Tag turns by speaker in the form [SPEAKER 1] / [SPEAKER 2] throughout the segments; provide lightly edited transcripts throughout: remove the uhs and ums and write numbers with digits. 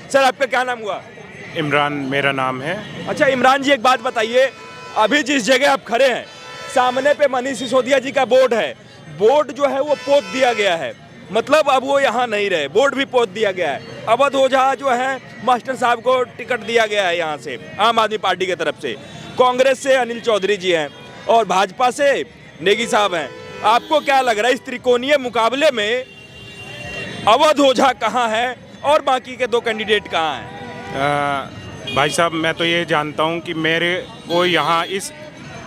[SPEAKER 1] Sir आपका क्या नाम हुआ?
[SPEAKER 2] इमरान मेरा नाम है।
[SPEAKER 1] अच्छा इमरान जी, एक बात बताइए, अभी जिस जगह आप खड़े हैं सामने पे मनीष सिसोदिया जी का बोर्ड है, बोर्ड जो है वो पोत दिया गया है, मतलब अब वो यहाँ नहीं रहे, बोर्ड भी पोत दिया गया है। अवध ओझा जो है मास्टर साहब को टिकट दिया गया है यहाँ से आम आदमी पार्टी की तरफ से, कांग्रेस से अनिल चौधरी जी हैं और भाजपा से नेगी साहब हैं। आपको क्या लग रहा है इस त्रिकोणीय मुकाबले में अवध ओझा कहाँ है और बाकी के दो कैंडिडेट कहाँ हैं?
[SPEAKER 2] भाई साहब, मैं तो ये जानता हूँ कि मेरे को यहाँ इस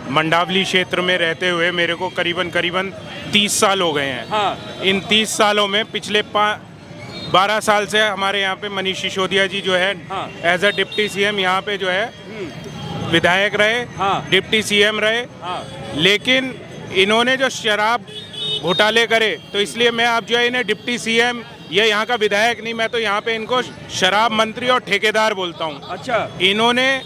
[SPEAKER 2] मंडावली क्षेत्र में रहते हुए मेरे को करीबन 30 साल हो गए हैं।
[SPEAKER 1] हाँ।
[SPEAKER 2] इन 30 सालों में पिछले 12 साल से हमारे यहाँ पे मनीष सिसोदिया जी जो है
[SPEAKER 1] हाँ।
[SPEAKER 2] एज अ डिप्टी सीएम यहाँ पे जो है विधायक रहे,
[SPEAKER 1] हाँ।
[SPEAKER 2] डिप्टी सीएम रहे।
[SPEAKER 1] हाँ।
[SPEAKER 2] लेकिन इन्होंने जो शराब घोटाले करे, तो इसलिए मैं आप जो है इन्हें डिप्टी सीएम या यहाँ का विधायक नहीं, मैं तो यहाँ पे इनको शराब मंत्री और ठेकेदार बोलता हूँ।
[SPEAKER 1] अच्छा।
[SPEAKER 2] इन्होंने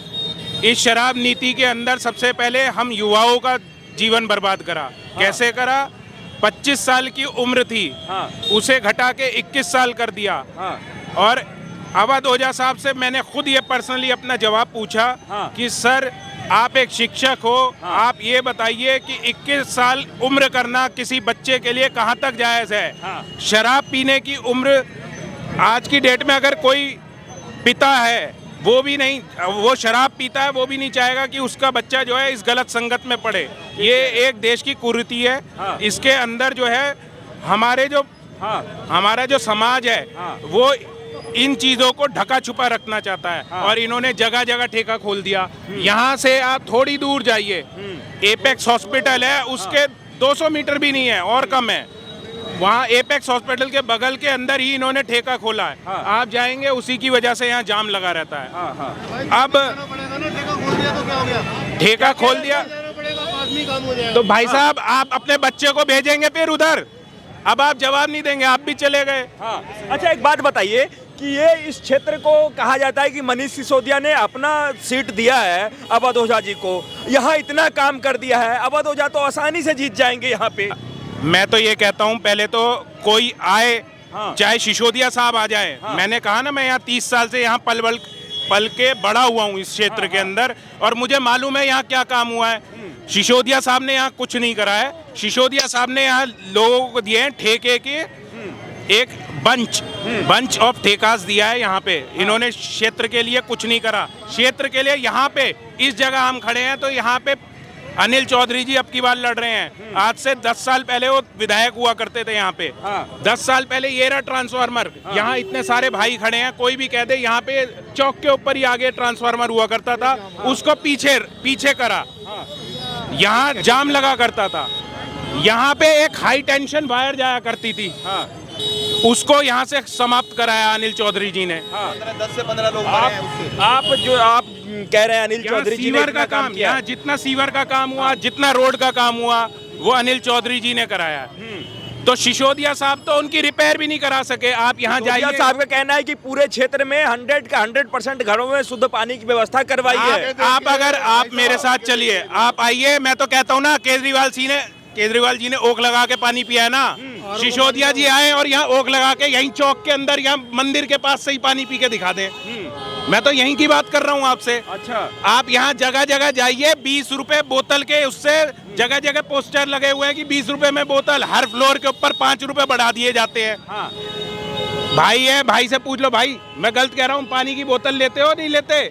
[SPEAKER 2] इस शराब नीति के अंदर सबसे पहले हम युवाओं का जीवन बर्बाद करा।
[SPEAKER 1] हाँ।
[SPEAKER 2] कैसे करा? 25 साल की उम्र थी,
[SPEAKER 1] हाँ।
[SPEAKER 2] उसे घटा के 21 साल कर दिया।
[SPEAKER 1] हाँ।
[SPEAKER 2] और अवध ओझा साहब से मैंने खुद ये पर्सनली अपना जवाब पूछा।
[SPEAKER 1] हाँ।
[SPEAKER 2] कि सर आप एक शिक्षक हो,
[SPEAKER 1] हाँ।
[SPEAKER 2] आप ये बताइए कि 21 साल उम्र करना किसी बच्चे के लिए कहाँ तक जायज़ है?
[SPEAKER 1] हाँ।
[SPEAKER 2] शराब पीने की उम्र आज की डेट में अगर कोई पिता है वो भी नहीं, वो शराब पीता है, वो भी नहीं चाहेगा कि उसका बच्चा जो है इस गलत संगत में पड़े। ये एक देश की कुरीति है।
[SPEAKER 1] हाँ।
[SPEAKER 2] इसके अंदर जो है हमारा जो समाज है वो इन चीज़ों को ढका छुपा रखना चाहता है। और इन्होंने जगह जगह ठेका खोल दिया। यहाँ से आप थोड़ी दूर जाइए, एपेक्स हॉस्पिटल है, उसके 200 मीटर भी नहीं है और कम है, वहाँ एपेक्स हॉस्पिटल के बगल के अंदर ही इन्होंने ठेका खोला है। आप जाएंगे, उसी की वजह से यहाँ जाम लगा रहता है। अब ठेका खोल दिया तो भाई साहब आप अपने बच्चे को भेजेंगे फिर उधर? अब आप जवाब नहीं देंगे, आप भी चले गए।
[SPEAKER 1] अच्छा एक बात बताइए कि ये इस क्षेत्र को कहा जाता है कि मनीष सिसोदिया ने अपना सीट दिया है अवध ओझा जी को, यहाँ इतना काम कर दिया है, अवध ओझा तो आसानी से जीत जाएंगे यहाँ पे।
[SPEAKER 2] मैं तो ये कहता हूँ, पहले तो कोई आए, चाहे सिसोदिया साहब आ जाए। मैंने कहा ना, मैं यहाँ 30 साल से यहाँ पल के बड़ा हुआ हूँ इस क्षेत्र के अंदर, और मुझे मालूम है यहाँ क्या काम हुआ है। सिसोदिया साहब ने यहाँ कुछ नहीं करा है। सिसोदिया साहब ने यहाँ लोगों को दिए हैं ठेके के एक बंच ऑफ ठेकास दिया है यहाँ पे। इन्होंने क्षेत्र के लिए कुछ नहीं करा। क्षेत्र के लिए यहाँ पे इस जगह हम खड़े हैं तो यहाँ पे अनिल चौधरी जी अब की बार लड़ रहे हैं। आज से 10 साल पहले वो विधायक हुआ करते थे यहाँ पे। 10 साल पहले ये रहा ट्रांसफार्मर। यहाँ इतने सारे भाई खड़े हैं, कोई भी कह दे यहाँ पे चौक के ऊपर ही आगे ट्रांसफार्मर हुआ करता था, उसको पीछे करा। यहाँ जाम लगा करता था। यहाँ पे एक हाई टेंशन वायर जाया करती थी, उसको यहाँ से समाप्त कराया अनिल चौधरी जी ने।
[SPEAKER 3] 10 से 15 लोग मरे हैं उससे।
[SPEAKER 1] आप कह रहे हैं अनिल चौधरी जी ने
[SPEAKER 2] सीवर का
[SPEAKER 1] इतना
[SPEAKER 2] काम
[SPEAKER 1] किया।
[SPEAKER 2] यहाँ जितना सीवर का काम हुआ, जितना रोड का काम हुआ, वो अनिल चौधरी जी ने कराया। तो सिसोदिया साहब तो उनकी रिपेयर भी नहीं करा सके। आप यहाँ जाइए,
[SPEAKER 1] साहब का कहना है कि पूरे क्षेत्र में 100% घरों में शुद्ध पानी की व्यवस्था करवाई है।
[SPEAKER 2] आप मेरे साथ चलिए, आप आइए। मैं तो कहता हूँ ना, केजरीवाल जी ने ओक लगा के पानी पिया है ना। सिसोदिया जी आए और यहाँ ओक लगा के यहीं चौक के अंदर, यहाँ मंदिर के पास से ही पानी पी के दिखा दें। मैं तो यहीं की बात कर रहा हूँ आपसे।
[SPEAKER 1] अच्छा।
[SPEAKER 2] आप यहाँ जगह जगह जाइए, 20 रुपए बोतल के, उससे जगह जगह पोस्टर लगे हुए हैं कि 20 रुपए में बोतल। हर फ्लोर के ऊपर 5 रुपए बढ़ा दिए जाते हैं। भाई है, भाई से पूछ लो, भाई मैं गलत कह रहा हूँ, पानी की बोतल लेते हो नहीं लेते?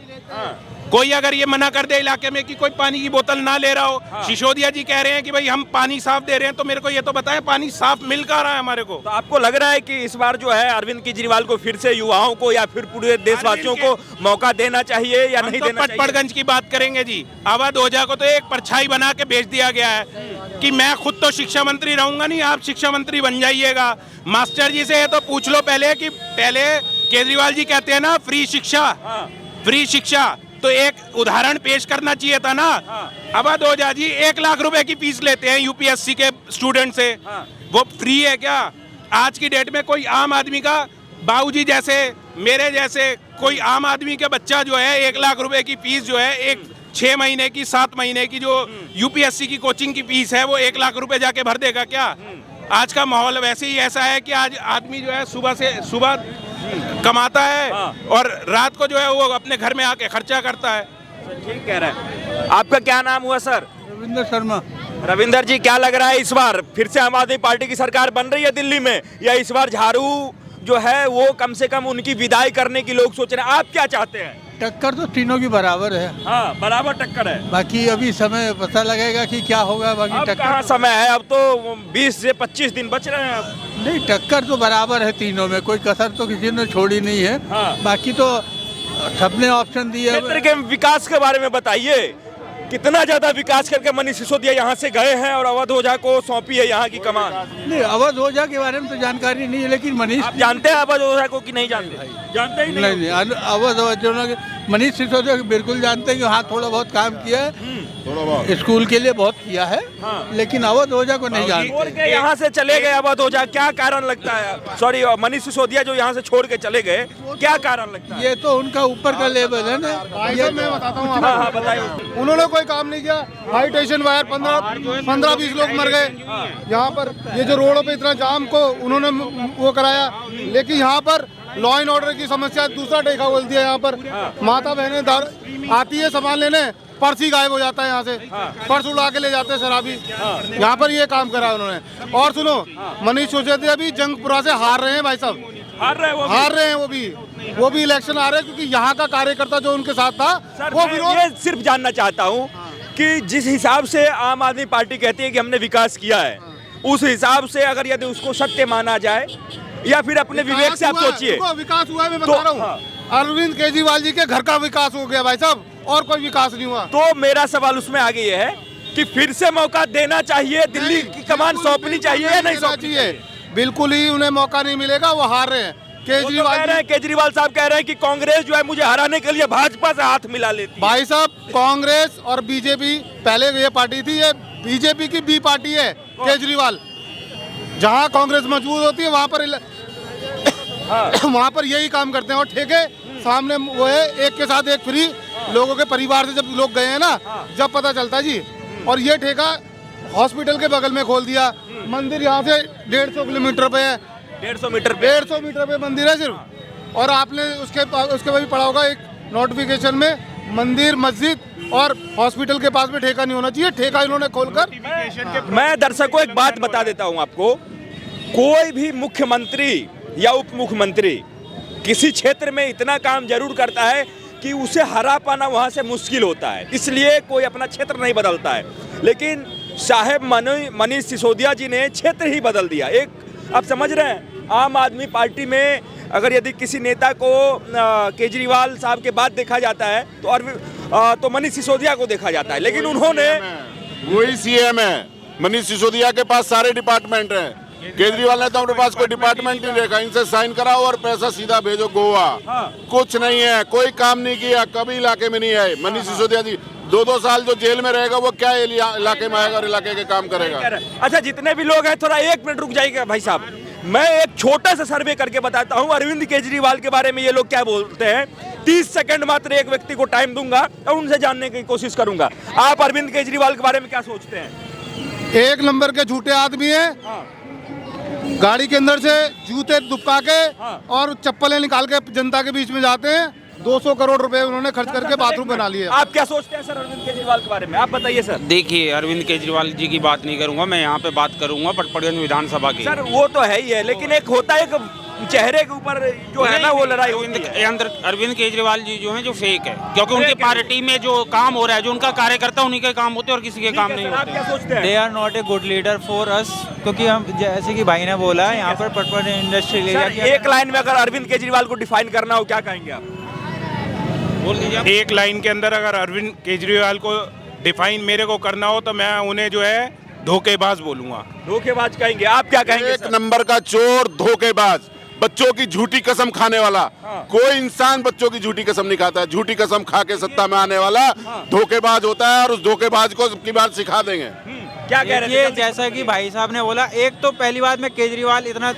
[SPEAKER 2] कोई अगर ये मना कर दे इलाके में कि कोई पानी की बोतल ना ले रहा हो। सिसोदिया जी कह रहे हैं कि भाई हम पानी साफ दे रहे हैं, तो मेरे को ये तो बताएं पानी साफ मिल कहाँ रहा है हमारे को?
[SPEAKER 1] तो आपको लग रहा है कि इस बार जो है अरविंद केजरीवाल को फिर से युवाओं को या फिर पूरे देशवासियों को मौका देना चाहिए या नहीं देना चाहिए?
[SPEAKER 2] पटपड़गंज की बात करेंगे जी। अवध ओझा को तो एक परछाई बना के भेज दिया गया है कि मैं खुद तो शिक्षा मंत्री रहूंगा नहीं, आप शिक्षा मंत्री बन जाइएगा। मास्टर जी से ये तो पूछ लो पहले कि पहले केजरीवाल जी कहते हैं ना फ्री शिक्षा, तो एक उदाहरण पेश करना चाहिए था ना। अवध ओझा जी 1 लाख रुपए की फीस लेते हैं यूपीएससी के स्टूडेंट से। वो फ्री है क्या? आज की डेट में कोई आम आदमी का, बाबूजी जैसे, मेरे जैसे कोई आम आदमी का बच्चा जो है 1 लाख रुपए की फीस जो है, एक 6 महीने की 7 महीने की जो यूपीएससी की कोचिंग की फीस है, वो 1 लाख रुपए जाके भर देगा क्या? आज का माहौल वैसे ही ऐसा है कि आज आदमी जो है सुबह कमाता है
[SPEAKER 1] हाँ।
[SPEAKER 2] और रात को जो है वो अपने घर में आके खर्चा करता है।
[SPEAKER 1] ठीक कह रहे हैं। आपका क्या नाम हुआ सर?
[SPEAKER 4] रविंद्र शर्मा।
[SPEAKER 1] रविंदर जी, क्या लग रहा है इस बार फिर से आम आदमी पार्टी की सरकार बन रही है दिल्ली में, या इस बार झाड़ू जो है वो कम से कम उनकी विदाई करने की लोग सोच रहे हैं? आप क्या चाहते हैं?
[SPEAKER 4] टक्कर तो तीनों की बराबर है,
[SPEAKER 1] हाँ, बराबर टक्कर है।
[SPEAKER 4] बाकी अभी समय पता लगेगा कि क्या होगा। बाकी
[SPEAKER 1] अब
[SPEAKER 4] टक्कर
[SPEAKER 1] कहाँ समय है, अब तो 20 से 25 दिन बच रहे हैं अब।
[SPEAKER 4] नहीं, टक्कर तो बराबर है तीनों में, कोई कसर तो किसी ने छोड़ी नहीं है।
[SPEAKER 1] हाँ।
[SPEAKER 4] बाकी तो सबने ऑप्शन दिए।
[SPEAKER 1] क्षेत्र के विकास के बारे में बताइए, कितना ज्यादा विकास करके मनीष सिसोदिया यहाँ से गए हैं और अवध ओझा को सौंपी है यहाँ की कमान?
[SPEAKER 4] नहीं, अवध ओझा के बारे में तो जानकारी नहीं है, लेकिन मनीष
[SPEAKER 1] आप जानते हैं अवध ओझा को कि नहीं जानते? जानते ही
[SPEAKER 4] नहीं, अवध ओझा मनीष सिसोदिया को बिल्कुल जानते हैं कि हाँ थोड़ा बहुत काम किया है, स्कूल के लिए बहुत किया है।
[SPEAKER 1] हाँ।
[SPEAKER 4] लेकिन अवध ओझा को नहीं
[SPEAKER 1] छोड़
[SPEAKER 4] जानते।
[SPEAKER 1] के यहाँ से चले गए अवध ओझा, क्या कारण लगता है? सॉरी, मनीष सिसोदिया जो यहाँ से छोड़ के चले गए, क्या कारण लगता है?
[SPEAKER 4] ये तो उनका ऊपर का लेवल है ना। ये
[SPEAKER 3] मैं बताता हूँ
[SPEAKER 1] हाँ हाँ, बताइए।
[SPEAKER 3] उन्होंने कोई काम नहीं किया। हाई टेंशन वायर 15-20 लोग मर गए यहाँ पर। ये जो रोडों पे इतना जाम को उन्होंने वो कराया, लेकिन यहाँ पर लॉ एंड ऑर्डर की समस्या दूसरा टेका बोल दिया। यहाँ पर माता बहनें आती है सामान लेने, पर्स ही गायब हो जाता है यहाँ से, पर्स उड़ा के ले जाते हैं शराबी। यहाँ पर ये काम करा उन्होंने। और सुनो, मनीष सिसोदिया भी जंगपुरा से हार रहे हैं भाई साहब,
[SPEAKER 1] हार रहे हैं वो भी?
[SPEAKER 3] हार रहे हैं वो भी इलेक्शन आ रहे हैं, क्योंकि यहाँ का कार्यकर्ता जो उनके साथ था
[SPEAKER 1] सर,
[SPEAKER 3] वो
[SPEAKER 1] मैं
[SPEAKER 3] विरोध।
[SPEAKER 1] ये सिर्फ जानना चाहता हूँ कि जिस हिसाब से आम आदमी पार्टी कहती है कि हमने विकास किया है, उस हिसाब से अगर यदि उसको सत्य माना जाए, या फिर अपने विवेक से आप सोचिए
[SPEAKER 3] विकास हुआ है, मैं
[SPEAKER 1] तो-
[SPEAKER 3] बता रहा हूँ। अरविंद केजरीवाल जी के घर का विकास हो गया भाई साहब, और कोई विकास नहीं हुआ।
[SPEAKER 1] तो मेरा सवाल उसमें आगे ये है कि फिर से मौका देना चाहिए, दिल्ली की कमान सौंपनी चाहिए या नहीं सौंपनी चाहिए?
[SPEAKER 3] बिल्कुल ही उन्हें मौका नहीं मिलेगा, वो हार रहे हैं।
[SPEAKER 1] वो तो कह
[SPEAKER 3] केजरीवाल
[SPEAKER 1] रहे हैं, केजरीवाल साहब कह रहे हैं कि कांग्रेस जो है मुझे हराने के लिए भाजपा से हाथ मिला लेती है।
[SPEAKER 3] भाई साहब, कांग्रेस और बीजेपी पहले ये पार्टी थी, ये बीजेपी की बी पार्टी है। केजरीवाल जहाँ कांग्रेस मजबूत होती है वहाँ पर वहाँ पर यही काम करते हैं। और ठेके सामने वो है, एक के साथ एक फ्री। लोगों के परिवार से जब लोग गए हैं ना, जब पता चलता है जी। और ये ठेका हॉस्पिटल के बगल में खोल दिया। मंदिर यहाँ से 150 किलोमीटर पे है,
[SPEAKER 1] 150 मीटर पे
[SPEAKER 3] 150 मीटर पे मंदिर है सिर्फ। और आपने उसके भी पढ़ा होगा एक नोटिफिकेशन में, मंदिर, मस्जिद और हॉस्पिटल के पास में ठेका नहीं होना चाहिए। ठेका इन्होंने खोलकर।
[SPEAKER 1] मैं दर्शकों एक बात बता देता हूं आपको, कोई भी मुख्यमंत्री या उप मुख्यमंत्री किसी क्षेत्र में इतना काम जरूर करता है कि उसे हरा पाना वहां से मुश्किल होता है, इसलिए कोई अपना क्षेत्र नहीं बदलता है। लेकिन साहेब मनीष सिसोदिया जी ने क्षेत्र ही बदल दिया। एक आप समझ रहे हैं, आम आदमी पार्टी में अगर यदि किसी नेता को केजरीवाल साहब के बाद देखा जाता है तो मनीष सिसोदिया को देखा जाता है, लेकिन उन्होंने
[SPEAKER 5] वही सीएम है। मनीष सिसोदिया के पास सारे डिपार्टमेंट हैं। केजरीवाल ने तो अपने पास कोई डिपार्टमेंट नहीं देखा। इनसे साइन कराओ और पैसा सीधा भेजो गोवा। कुछ नहीं है, कोई काम नहीं किया, कभी इलाके में नहीं आए। मनीष सिसोदिया जी 2-2 साल जो जेल में रहेगा वो क्या इलाके में आएगा और इलाके के काम करेगा?
[SPEAKER 1] अच्छा, जितने भी लोग हैं थोड़ा 1 मिनट रुक जाइएगा भाई साहब। मैं एक छोटा सा सर्वे करके बताता हूं अरविंद केजरीवाल के बारे में ये लोग क्या बोलते हैं। 30 सेकंड मात्र एक व्यक्ति को टाइम दूंगा और उनसे जानने की कोशिश करूंगा। आप अरविंद केजरीवाल के बारे में क्या सोचते हैं?
[SPEAKER 3] 1 नंबर के झूठे आदमी है। गाड़ी के अंदर से जूते दुबका के और चप्पलें निकाल के जनता के बीच में जाते हैं। 200 करोड़ रुपए उन्होंने खर्च करके बाथरूम बना लिए।
[SPEAKER 1] आप क्या सोचते हैं सर अरविंद केजरीवाल के बारे में? आप बताइए सर।
[SPEAKER 6] देखिए, अरविंद केजरीवाल जी की बात नहीं करूंगा मैं, यहाँ पे बात करूंगा पटपड़गंज विधानसभा की।
[SPEAKER 1] सर वो तो है ही है, लेकिन एक होता है एक चेहरे के ऊपर जो है ना वो लड़ाई होती है।
[SPEAKER 6] अरविंद केजरीवाल जी जो हैं जो फेक है, क्योंकि उनकी पार्टी में जो काम हो रहा है, जो उनका कार्यकर्ता उन्हीं के काम होते हैं और किसी के काम नहीं
[SPEAKER 1] आप
[SPEAKER 6] होते।
[SPEAKER 1] क्या सोचते हैं?
[SPEAKER 7] They are not a good leader for us, क्योंकि हम जैसे कि भाई ने बोला यहाँ पर पटपट इंडस्ट्रियल
[SPEAKER 1] सर,
[SPEAKER 7] एरिया
[SPEAKER 1] एक लाइन में अगर अरविंद केजरीवाल को डिफाइन करना हो क्या कहेंगे आप?
[SPEAKER 6] बोल दीजिए आप।
[SPEAKER 2] एक लाइन के अंदर अगर अरविंद केजरीवाल को डिफाइन मेरे को करना हो तो मैं उन्हें जो है धोखेबाज बोलूंगा।
[SPEAKER 1] धोखेबाज कहेंगे, आप क्या कहेंगे
[SPEAKER 5] एक
[SPEAKER 1] सर?
[SPEAKER 5] नंबर का चोर, धोखेबाज, बच्चों की झूठी कसम खाने वाला। कोई इंसान बच्चों की झूठी कसम नहीं खाता है। झूठी कसम खा के सत्ता में आने वाला धोखेबाज होता है, और उस धोखेबाज को की बात सिखा देंगे।
[SPEAKER 1] क्या कह रहे
[SPEAKER 7] ये
[SPEAKER 1] थे?
[SPEAKER 7] जैसा कि भाई साहब ने बोला, एक तो पहली बात में केजरीवाल इतना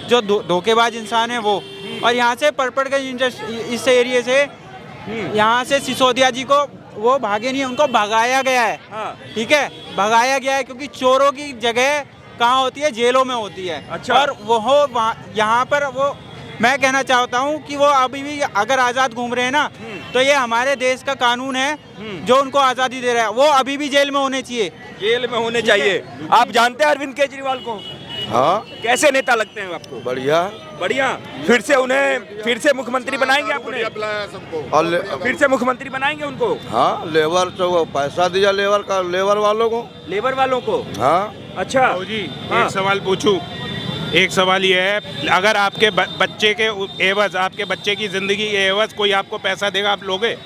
[SPEAKER 7] जो धोखेबाज इंसान है वो, और यहाँ से पटपड़गंज इस एरिया से यहाँ से सिसोदिया जी को वो भागे नहीं, उनको भगाया गया है। ठीक है, भगाया गया है क्योंकि चोरों की जगह कहाँ होती है? जेलों में होती है।
[SPEAKER 1] अच्छा।
[SPEAKER 7] और वो यहाँ पर वो मैं कहना चाहता हूँ कि वो अभी भी अगर आज़ाद घूम रहे हैं ना, तो ये हमारे देश का कानून है जो उनको आज़ादी दे रहा है। वो अभी भी जेल में होने चाहिए,
[SPEAKER 1] जेल में होने चाहिए। आप जानते हैं अरविंद केजरीवाल को?
[SPEAKER 8] हाँ,
[SPEAKER 1] कैसे नेता लगते हैं आपको?
[SPEAKER 8] बढ़िया।
[SPEAKER 1] बढ़िया। फिर से मुख्यमंत्री बनाएंगे आप उन्हें?
[SPEAKER 8] और
[SPEAKER 1] फिर से मुख्यमंत्री बनाएंगे उनको?
[SPEAKER 8] हाँ, लेबर तो वो पैसा दिया लेबर वालों को।
[SPEAKER 1] लेबर वालों को?
[SPEAKER 8] हाँ।
[SPEAKER 1] अच्छा
[SPEAKER 2] जी, एक सवाल पूछूं। एक सवाल ये है, अगर आपके बच्चे के एवज, आपके बच्चे की जिंदगी के एवज कोई आपको पैसा देगा, आप लोगे?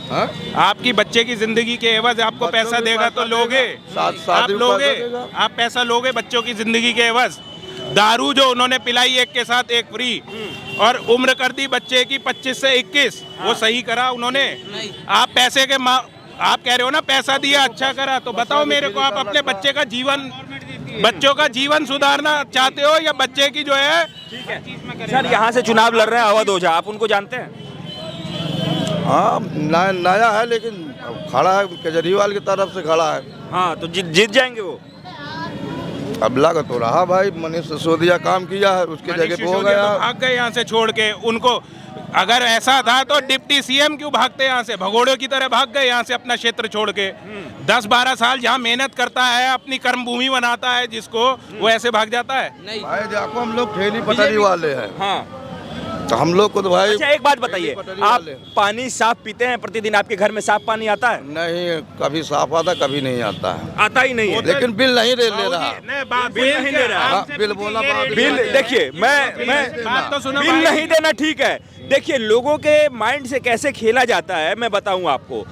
[SPEAKER 8] हाँ?
[SPEAKER 2] आपकी बच्चे की जिंदगी के एवज आपको पैसा देगा तो लोगे? आप लोगे? आप पैसा लोगे बच्चों की जिंदगी के एवज? दारू जो उन्होंने पिलाई एक के साथ एक फ्री, और उम्र कर दी बच्चे की 25 से 21, वो सही करा उन्होंने? आप पैसे के आप कह रहे हो ना पैसा दिया अच्छा करा, तो बताओ मेरे को, आप अपने बच्चे का बच्चों का जीवन सुधारना चाहते हो या बच्चे की जो है?
[SPEAKER 1] ठीक है सर, यहाँ से चुनाव लड़ रहे हैं अवध ओझा, आप उनको जानते हैं?
[SPEAKER 8] हाँ, नया है लेकिन खड़ा है, केजरीवाल की तरफ से खड़ा है।
[SPEAKER 1] हाँ, तो जीत जाएंगे वो?
[SPEAKER 8] अब लगा तो रहा भाई, मनीष सिसोदिया काम किया है, उसके जगह पे हो गया।
[SPEAKER 2] भाग गए यहाँ से छोड़ के उनको। अगर ऐसा था तो डिप्टी सीएम क्यों भागते यहाँ से? भगोड़ों की तरह भाग गए यहाँ से अपना क्षेत्र छोड़ के। 10-12 साल जहाँ मेहनत करता है, अपनी कर्म भूमि बनाता है जिसको, वो ऐसे भाग जाता है?
[SPEAKER 8] नहीं भाई, देखो हम लोग ठेली पटरी वाले हैं।
[SPEAKER 1] हाँ,
[SPEAKER 8] तो हम लोग को तो भाई।
[SPEAKER 1] अच्छा एक बात बताइए, आप पानी साफ पीते हैं प्रतिदिन? आपके घर में साफ पानी आता है?
[SPEAKER 8] नहीं, कभी साफ आता, कभी नहीं आता है।
[SPEAKER 1] आता ही नहीं है।
[SPEAKER 8] लेकिन बिल नहीं ले रहा।
[SPEAKER 1] बिल नहीं दे रहा।
[SPEAKER 8] हाँ, बिल बोला
[SPEAKER 1] बिल देखिए, मैं
[SPEAKER 2] बात तो सुनो
[SPEAKER 1] बिल
[SPEAKER 2] भाई।
[SPEAKER 1] नहीं देना ठीक है। देखिए लोगों के माइंड से कैसे खेला जाता है, मैं बताऊं आपको।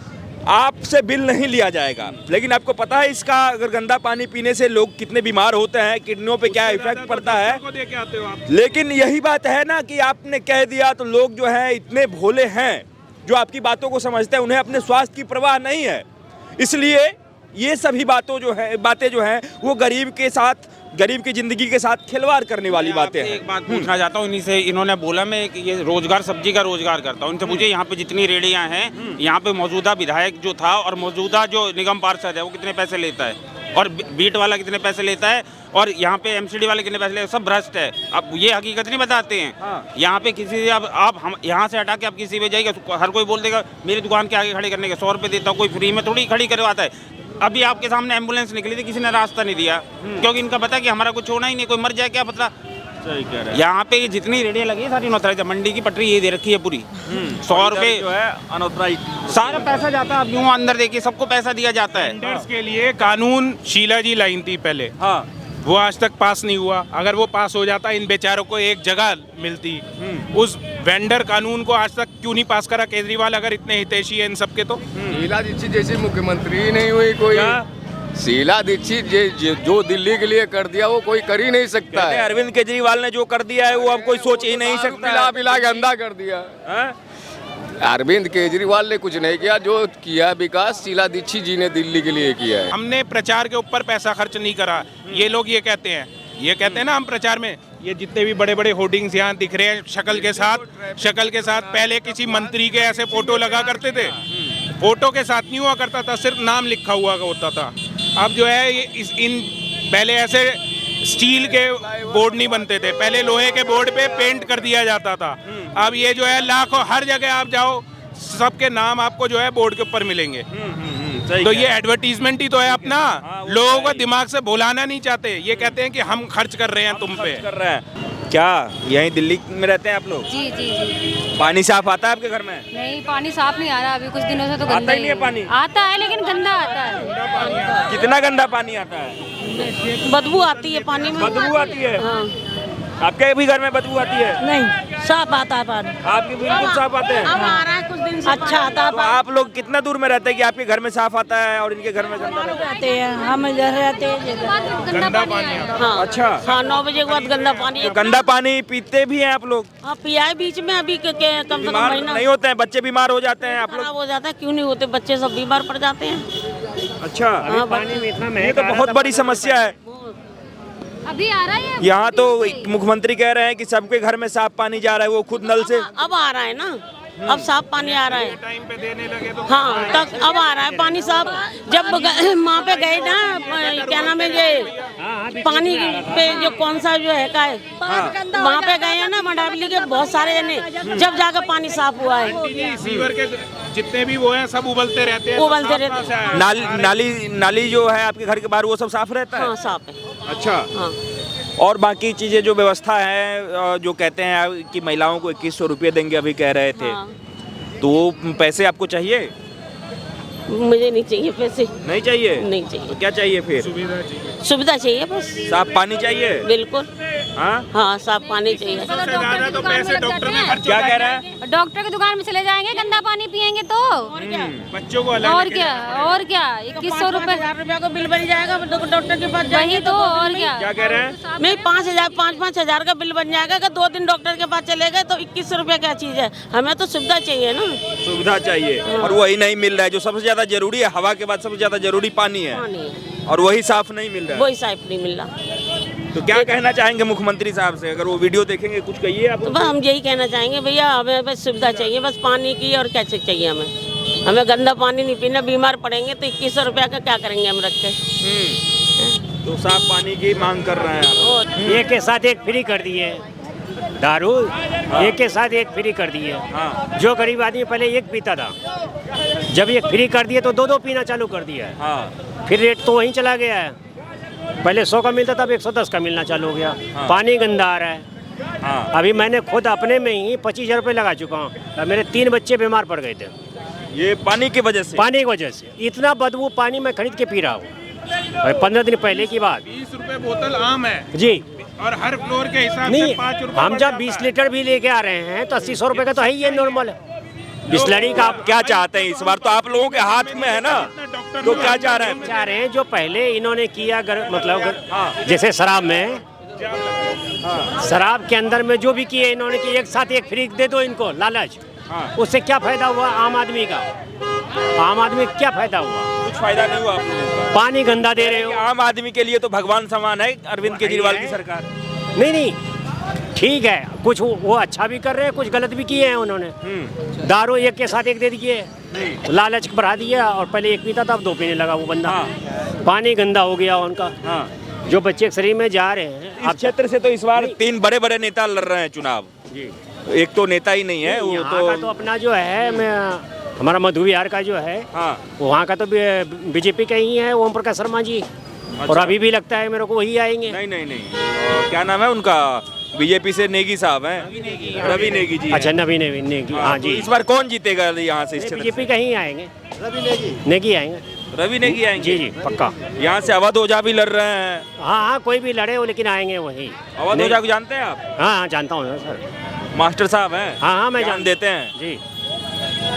[SPEAKER 1] आपसे बिल नहीं लिया जाएगा, लेकिन आपको पता है इसका अगर गंदा पानी पीने से लोग कितने बीमार होते हैं, किडनियों पे क्या इफेक्ट पड़ता है। लेकिन यही बात है ना कि आपने कह दिया तो लोग जो है इतने भोले हैं जो आपकी बातों को समझते हैं, उन्हें अपने स्वास्थ्य की परवाह नहीं है। इसलिए ये सभी बातें जो हैं वो गरीब की जिंदगी के साथ खिलवाड़ करने वाली बातें हैं।
[SPEAKER 6] एक बात पूछना चाहता हूँ इन्हीं से, इन्होंने बोला मैं ये रोजगार, सब्जी का रोजगार करता हूँ, इनसे पूछिए यहाँ पे जितनी रेहड़ियाँ हैं, यहाँ पे मौजूदा विधायक जो था और मौजूदा जो निगम पार्षद है वो कितने पैसे लेता है, और बीट वाला कितने पैसे लेता है, और यहाँ पे एमसीडी वाले कितने पैसे लेते हैं? सब भ्रष्ट है। अब ये हकीकत नहीं बताते हैं। यहाँ पे किसी से अब हम यहाँ से हटा के आप किसी पे जाइएगा, हर कोई बोल देगा मेरी दुकान के आगे खड़ी करने के 100 रुपये देता हूँ, कोई फ्री में थोड़ी खड़ी करवाता है। अभी आपके सामने एम्बुलेंस निकली थी, किसी ने रास्ता नहीं दिया, क्योंकि इनका पता कि हमारा कुछ होना ही नहीं, कोई मर जाए क्या पता।
[SPEAKER 1] सही कह रहे हैं।
[SPEAKER 6] यहाँ पे जितनी रेडियाँ लगी है सारी अनऑथराइज, मंडी की पटरी ये दे रखी है पूरी। 100 रुपये
[SPEAKER 1] जो है अनऑथराइज,
[SPEAKER 6] सारा पैसा जाता है। अब यूँ अंदर देखिए, सबको पैसा दिया जाता है।
[SPEAKER 2] वेंडर्स के लिए कानून शीला जी लाइन थी पहले,
[SPEAKER 1] हाँ,
[SPEAKER 2] वो आज तक पास नहीं हुआ। अगर वो पास हो जाता, इन बेचारों को एक जगह मिलती। उस वेंडर कानून को आज तक क्यों नहीं पास करा केजरीवाल, अगर इतने हितैषी है इन सबके? तो
[SPEAKER 9] शीला दीक्षित जैसी मुख्यमंत्री ही नहीं हुई कोई। शीला दीक्षित जो दिल्ली के लिए कर दिया वो कोई कर ही नहीं सकता है।
[SPEAKER 1] अरविंद केजरीवाल ने जो कर दिया है वो अब कोई सोच ही नहीं सकता।
[SPEAKER 9] पिला के अंधा कर दिया। अरविंद केजरीवाल ने कुछ नहीं किया, जो किया विकास शीला दीक्षित जी ने दिल्ली के लिए किया है।
[SPEAKER 2] हमने प्रचार के ऊपर पैसा खर्च नहीं करा, ये लोग ये कहते हैं ना, हम प्रचार में ये जितने भी बड़े बड़े होर्डिंग्स यहाँ दिख रहे हैं शक्ल के साथ, पहले किसी मंत्री के ऐसे फोटो लगा करते थे, फोटो के साथ नहीं हुआ करता था, सिर्फ नाम लिखा हुआ होता था। अब जो है ये पहले ऐसे स्टील के बोर्ड नहीं बनते थे, पहले लोहे के बोर्ड पे पेंट कर दिया जाता था। अब ये जो है लाखों, हर जगह आप जाओ सबके नाम आपको जो है बोर्ड के ऊपर मिलेंगे। तो ये एडवर्टीजमेंट ही तो है अपना। लोगों को दिमाग से भुलाना नहीं चाहते, ये कहते हैं कि हम खर्च कर रहे हैं तुम पे।
[SPEAKER 1] कर रहे हैं क्या? यहीं दिल्ली में रहते हैं आप लोग?
[SPEAKER 10] जी जी जी।
[SPEAKER 1] पानी साफ आता है आपके घर में?
[SPEAKER 10] नहीं, पानी साफ नहीं आ रहा अभी कुछ दिनों से, तो
[SPEAKER 1] आता ही नहीं है पानी?
[SPEAKER 10] आता है लेकिन गंदा आता है।
[SPEAKER 1] कितना गंदा पानी आता है?
[SPEAKER 10] बदबू आती है पानी में।
[SPEAKER 1] बदबू आती है?
[SPEAKER 10] हाँ।
[SPEAKER 1] आपके भी घर में बदबू आती है?
[SPEAKER 10] नहीं, साफ आता है पानी।
[SPEAKER 1] आपके बिल्कुल साफ आते हैं?
[SPEAKER 10] अब आ रहा है कुछ दिन से, अच्छा आता है।
[SPEAKER 1] तो आप लोग कितना दूर में रहते हैं कि आपके घर में साफ आता है और इनके घर में गंदा
[SPEAKER 10] रहते हैं? हम इधर रहते हैं, गंदा पानी आता है।
[SPEAKER 1] अच्छा,
[SPEAKER 10] हाँ, 9 बजे के बाद गंदा पानी।
[SPEAKER 1] तो गंदा पानी पीते भी हैं आप लोग?
[SPEAKER 10] हाँ, पिया है बीच में, अभी कम से कम महीना
[SPEAKER 1] नहीं होते हैं? बच्चे बीमार हो जाते हैं आप लोग?
[SPEAKER 10] खराब हो जाता है। क्यों नहीं होते, बच्चे सब बीमार पड़ जाते हैं।
[SPEAKER 1] अच्छा,
[SPEAKER 10] पानी में इतना
[SPEAKER 1] ये तो बहुत बड़ी समस्या है।
[SPEAKER 10] अभी आ रहा है
[SPEAKER 1] यहाँ तो मुख्यमंत्री कह रहे हैं कि सबके घर में साफ पानी जा रहा है, वो खुद नल से।
[SPEAKER 10] अब आ रहा है ना, अब साफ पानी आ रहा है।
[SPEAKER 2] टाइम पे देने लगे तो
[SPEAKER 10] हाँ, तक अब आ रहा है पानी साफ। जब वहाँ पे गए ना, क्या नाम है ये, पानी पे जो कौन सा जो है का है वहाँ पे गए हैं ना मंडावली के बहुत सारे जने, जब जाकर पानी साफ हुआ है।
[SPEAKER 2] सीवर के जितने भी वो हैं सब उबलते रहते हैं,
[SPEAKER 10] उबलते रहते हैं।
[SPEAKER 1] नाली जो है आपके घर के बाहर वो सब साफ रहता है?
[SPEAKER 10] हाँ साफ है।
[SPEAKER 1] अच्छा।
[SPEAKER 10] हाँ।
[SPEAKER 1] और बाकी चीजें जो व्यवस्था है, जो कहते हैं कि महिलाओं को 2100 रुपये देंगे, अभी कह रहे थे,
[SPEAKER 10] हाँ।
[SPEAKER 1] तो वो पैसे आपको चाहिए?
[SPEAKER 10] मुझे नहीं चाहिए पैसे।
[SPEAKER 1] नहीं चाहिए?
[SPEAKER 10] नहीं चाहिए।
[SPEAKER 1] तो क्या चाहिए फिर?
[SPEAKER 10] सुविधा चाहिए बस।
[SPEAKER 1] साफ पानी चाहिए?
[SPEAKER 10] बिल्कुल।
[SPEAKER 1] हाँ
[SPEAKER 10] हाँ साफ पानी चाहिए।
[SPEAKER 2] ज़्यादा तो पैसे डॉक्टर में खर्च
[SPEAKER 1] क्या कह रहा है?
[SPEAKER 10] डॉक्टर की दुकान में चले जाएंगे, गंदा पानी पियेंगे तो
[SPEAKER 2] बच्चों को अलग
[SPEAKER 10] और क्या 2100 रुपए का बिल बन जाएगा डॉक्टर के पास वही तो। और
[SPEAKER 1] क्या कह रहे हैं?
[SPEAKER 10] नहीं 5,000 का बिल बन जाएगा। अगर 2 दिन डॉक्टर के पास चले गए तो 2100 रुपए क्या चीज है? हमें तो सुविधा चाहिए ना।
[SPEAKER 1] सुविधा चाहिए और वही नहीं मिल रहा है। जो सबसे ज्यादा जरूरी है, हवा के बाद सबसे ज्यादा जरूरी पानी है, और वही साफ नहीं मिल रहा है।
[SPEAKER 10] वही साफ नहीं मिल रहा।
[SPEAKER 1] तो क्या कहना चाहेंगे मुख्यमंत्री साहब से? अगर वो वीडियो देखेंगे कुछ कहिए आप।
[SPEAKER 10] तो बस हम यही कहना चाहेंगे भैया, हमें बस सुविधा चाहिए, बस पानी की। और क्या चाहिए हमें गंदा पानी नहीं पीना, बीमार पड़ेंगे तो 2100 रुपया का क्या करेंगे हम रख के?
[SPEAKER 1] तो साफ पानी की मांग कर रहे हैं आप।
[SPEAKER 11] एक के साथ एक फ्री कर दिए दारू, एक के साथ एक फ्री कर दिए।
[SPEAKER 1] हाँ।
[SPEAKER 11] जो गरीब आदमी पहले एक पीता था, जब एक फ्री कर दिए तो 2 पीना चालू कर दिया है।
[SPEAKER 1] हाँ।
[SPEAKER 11] फिर रेट तो वहीं चला गया है, पहले 100 का मिलता था, अब 110 का मिलना चालू हो गया।
[SPEAKER 1] हाँ।
[SPEAKER 11] पानी गंदा आ रहा है।
[SPEAKER 1] हाँ।
[SPEAKER 11] अभी मैंने खुद अपने में ही 25,000 रुपये लगा चुका हूँ। मेरे 3 बच्चे बीमार पड़ गए थे,
[SPEAKER 1] ये पानी की वजह से।
[SPEAKER 11] पानी की वजह से इतना बदबू पानी मैं खरीद के पी रहा हूँ। 15 दिन पहले की बात।
[SPEAKER 2] 20 रुपए बोतल आम है
[SPEAKER 11] जी,
[SPEAKER 2] और हर फ्लोर के हिसाब से
[SPEAKER 11] नहीं
[SPEAKER 2] 5 रुपए।
[SPEAKER 11] हम जब 20 लीटर भी लेके आ रहे हैं तो 80-100 रुपए का तो है ही, ये नॉर्मल है। बिस्लरी का
[SPEAKER 1] आप क्या चाहते हैं इस बार? तो आप लोगों के हाथ में है ना, तो क्या चाह रहे हैं?
[SPEAKER 11] चाह रहे हैं जो पहले इन्होंने किया जैसे शराब में, शराब के अंदर में जो भी किए इन्होंने कि एक साथ एक फ्री दे दो इनको, लालच। उससे क्या फायदा हुआ आम आदमी का? आम आदमी क्या फायदा हुआ?
[SPEAKER 1] कुछ फायदा नहीं हुआ आप लोगों का।
[SPEAKER 11] पानी गंदा दे रहे हो।
[SPEAKER 1] आम आदमी के लिए तो भगवान समान है अरविंद केजरीवाल की सरकार।
[SPEAKER 11] नहीं ठीक है, कुछ वो अच्छा भी कर रहे हैं, कुछ गलत भी किए हैं उन्होंने। दारू एक के साथ एक दे दिए, लालच बढ़ा दिया, और पहले एक पीता था अब 2 पीने लगा वो बंदा। पानी गंदा हो गया उनका। जो बच्चे शरीर में जा रहे हैं।
[SPEAKER 1] इस क्षेत्र से तो इस बार 3 बड़े नेता लड़ रहे हैं चुनाव। एक तो नेता ही नहीं है वो
[SPEAKER 11] तो अपना जो है हमारा मधु विहार का जो है, वहाँ का तो बीजेपी का ही है, ओम प्रकाश शर्मा जी। और अभी भी लगता है मेरे को वही आएंगे।
[SPEAKER 1] नहीं क्या नाम है उनका? बीजेपी से नेगी साहब हैं, रवि नेगी जी।
[SPEAKER 11] अच्छा, नवी नेगी। हाँ जी।
[SPEAKER 1] इस बार कौन जीतेगा यहाँ से?
[SPEAKER 11] बीजेपी का ही आएंगे, नेगी आएंगे।
[SPEAKER 1] रवि नेगी आएंगे?
[SPEAKER 11] जी पक्का।
[SPEAKER 1] यहाँ से अवध ओझा भी लड़ रहे हैं।
[SPEAKER 11] हाँ कोई भी लड़े हो लेकिन आएंगे वही।
[SPEAKER 1] अवध ओझा को जानते हैं आप?
[SPEAKER 11] हाँ जानता हूँ सर,
[SPEAKER 1] मास्टर साहब हैं।
[SPEAKER 11] हाँ मैं
[SPEAKER 1] जान देते हैं
[SPEAKER 11] जी।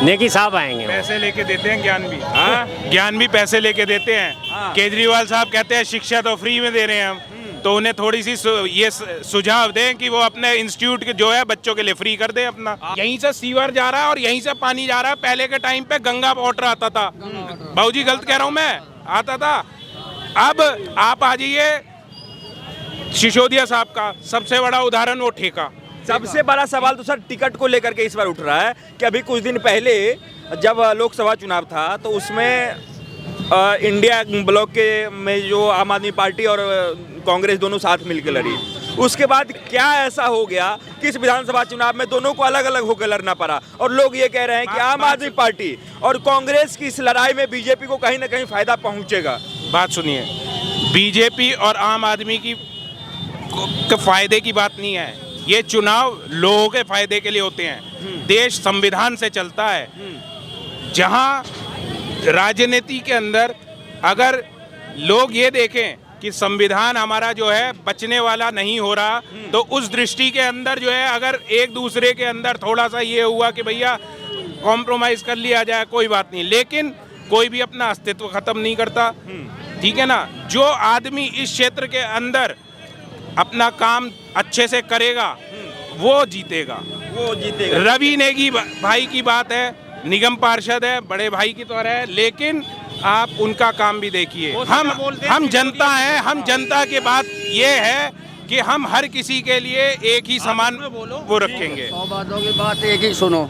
[SPEAKER 11] नेगी साहब आएंगे,
[SPEAKER 2] पैसे लेके देते हैं, ज्ञान भी। ज्ञान भी पैसे लेके देते हैं। केजरीवाल साहब कहते हैं शिक्षा तो फ्री में दे रहे हैं हम, तो उन्हें थोड़ी सी ये सुझाव दें कि वो अपने इंस्टीट्यूट के जो है बच्चों के लिए फ्री कर दें अपना। यहीं से सीवर जा रहा है और यहीं से पानी जा रहा है। पहले के टाइम पे गंगा वाटर आता था, बाबूजी गलत कह रहा हूँ मैं, आता था। अब आप आ जाइए सिसोदिया साहब का सबसे बड़ा उदाहरण वो ठेका।
[SPEAKER 1] सबसे बड़ा सवाल तो सर टिकट को लेकर के इस बार उठ रहा है कि अभी कुछ दिन पहले जब लोकसभा चुनाव था तो उसमें इंडिया ब्लॉक के में जो आम आदमी पार्टी और कांग्रेस दोनों साथ मिलकर लड़ी। उसके बाद क्या ऐसा हो गया कि इस विधानसभा चुनाव में दोनों को अलग अलग होकर लड़ना पड़ा, और लोग ये कह रहे हैं कि आम आदमी पार्टी और कांग्रेस की इस लड़ाई में बीजेपी को कहीं ना कहीं फायदा पहुंचेगा।
[SPEAKER 2] बात सुनिए, बीजेपी और आम आदमी की फायदे की बात नहीं है, ये चुनाव लोगों के फायदे के लिए होते हैं। देश संविधान से चलता है। जहां राजनीति के अंदर अगर लोग ये देखें कि संविधान हमारा जो है बचने वाला नहीं हो रहा, तो उस दृष्टि के अंदर जो है अगर एक दूसरे के अंदर थोड़ा सा ये हुआ कि भैया कॉम्प्रोमाइज़ कर लिया जाए, कोई बात नहीं, लेकिन कोई भी अपना अस्तित्व खत्म नहीं करता। ठीक है ना? जो आदमी इस क्षेत्र के अंदर अपना काम अच्छे से करेगा वो जीतेगा। रवि नेगी भाई की बात है, निगम पार्षद है, बड़े भाई की तरह है, लेकिन आप उनका काम भी देखिए। हम जनता हैं, हम जनता की बात ये है कि हम हर किसी के लिए एक ही समान वो रखेंगे।
[SPEAKER 12] 100 बातों की बात एक ही सुनो।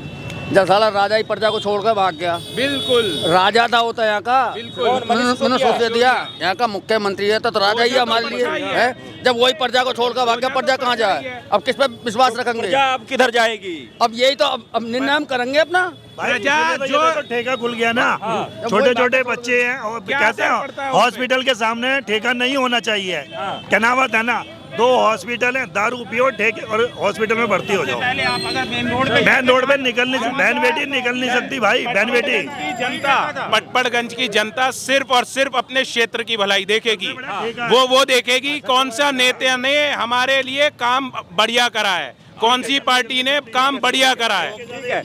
[SPEAKER 12] जब साला राजा ही प्रजा को छोड़कर भाग गया।
[SPEAKER 2] बिल्कुल
[SPEAKER 12] राजा था वो तो यहाँ का,
[SPEAKER 2] बिल्कुल।
[SPEAKER 12] सोच दिया यहाँ का मुख्यमंत्री है तो राजा ही हमारे लिए है। जब वही प्रजा को छोड़कर भाग गया, प्रजा कहाँ जाए? अब किस पे विश्वास रखेंगे?
[SPEAKER 1] प्रजा अब किधर जाएगी?
[SPEAKER 12] अब यही तो अब निर्णय हम करेंगे अपना।
[SPEAKER 13] जो ठेका खुल गया ना, छोटे छोटे बच्चे हैं और कहते हैं हॉस्पिटल के सामने ठेका नहीं होना चाहिए। कनावत है ना, 2 हॉस्पिटल हैं, दारू पियो ठेके और हॉस्पिटल में भर्ती हो जाओ।
[SPEAKER 6] पहले आप अगर मेन रोड
[SPEAKER 13] पे निकल नहीं, बहन बेटी निकल नहीं सकती भाई, बहन बेटी।
[SPEAKER 2] जनता, पटपड़गंज की जनता सिर्फ और सिर्फ अपने क्षेत्र की भलाई देखेगी। वो देखेगी कौन सा नेता ने हमारे लिए काम बढ़िया करा है, कौन सी पार्टी ने काम बढ़िया करा है।